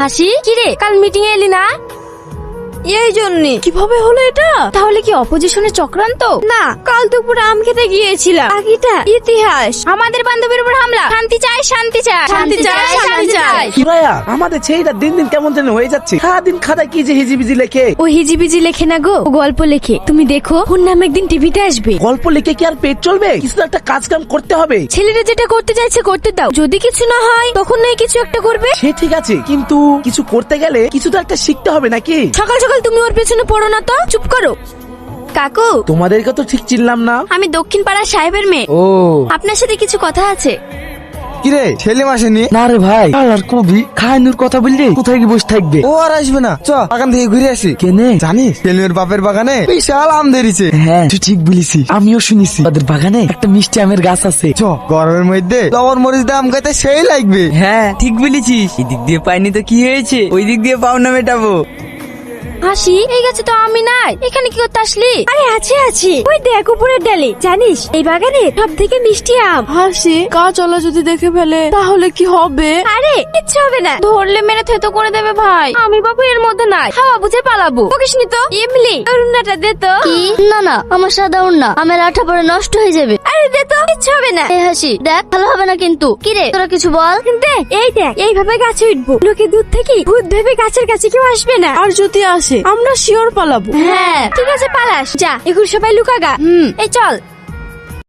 হাসি, কিরে কাল মিটিং এ এলি না? এই জন্য। কিভাবে হলো এটা? তাহলে কি অপোজিশনের চক্রান্ত? না, কাল দুপুরে আম খেতে গিয়েছিলাম। আগেটা ইতিহাস। আমাদের বান্ধবীর উপর হামলা। শান্তি চাই, শান্তি চাই, শান্তি চাই, শান্তি চাই। সুরাইয়া, আমাদের ছেলেটা দিন দিন কেমন যেন হয়ে যাচ্ছে। সারাদিন খাতায় কি যে হিজিবিজি লেখে। ও হিজিবিজি লেখে না গো, ও গল্প লেখে। তুমি দেখো, ওর নাম একদিন টিভিতে আসবে। গল্প লিখে কি আর পেট চলবে? কিছু তো একটা কাজ কাম করতে হবে। ছেলেরা যেটা করতে চাইছে করতে দাও, যদি কিছু না হয় তখন নয় কিছু একটা করবে। সে ঠিক আছে, কিন্তু কিছু করতে গেলে কিছু তো একটা শিখতে হবে নাকি? সকাল সকাল তুমি ওর পেছনে পড়ো না তো, চুপ করো। কাকু, তোমাদেরকে তো ঠিক চিনলাম না। আমি দক্ষিণ পাড়ার সাহেবের মেয়ে। ও আপনার সাথে কিছু কথা আছে। কিরে, সেলিম আসেনি? না রে ভাই, আর কবি খাইনুর কথা বললি কোথায় কি বসে থাকবে? ও আর আসবে না, চ বাগান থেকে ঘুরে আসি। কেনে জানিস সেলিমের বাপের বাগানে বিশাল আম ধরেছে। হ্যাঁ তুই ঠিক বলেছিস, আমিও শুনেছি ওদের বাগানে একটা মিষ্টি আমের গাছ আছে। চ গরমের মধ্যে লবণ মরিচ দিয়ে আম খাইতে সেই লাগবে। হ্যাঁ ঠিক বলেছিস, এদিক দিয়ে পাইনি তো কি হয়েছে, ওই দিক দিয়ে পাও না মেটাবো। হাসি, এই গাছে তো আমি নাই, এখানে কি করতে আসলি? আরে আছে, ওই দেখ উপরের ডালে। জানিস এই বাগানে সব থেকে মিষ্টি আম। হাসি, কাজ চলা যদি দেখে ফেলে তাহলে কি হবে? আরে কিচ্ছু হবে না। ধরলে মেরে থেতো করে দেবে ভাই। আমি বাবু এর মধ্যে নাই, হাওয়া বুঝে পালাবো। বকিস নি তো। এমলি অরুণাটা দে তো। কি? না না, আমার সাদা ওড়না, আমার আঠা পরে নষ্ট হয়ে যাবে। আরে দে তো, কিচ্ছু হবে না। এই হাসি দেখ, ভালো হবে না কিন্তু। কিরে তোরা কিছু বল। দে, এই দেখ এইভাবে গাছে উঠবো। লোকে দূর থেকে ভূত ভেবে গাছের কাছে কেউ আসবে না। আর যদি আসে আমরা শিওর পালাবো। হ্যাঁ ঠিক আছে পালাস। যা এখন সবাই লুকা গা। এই চল।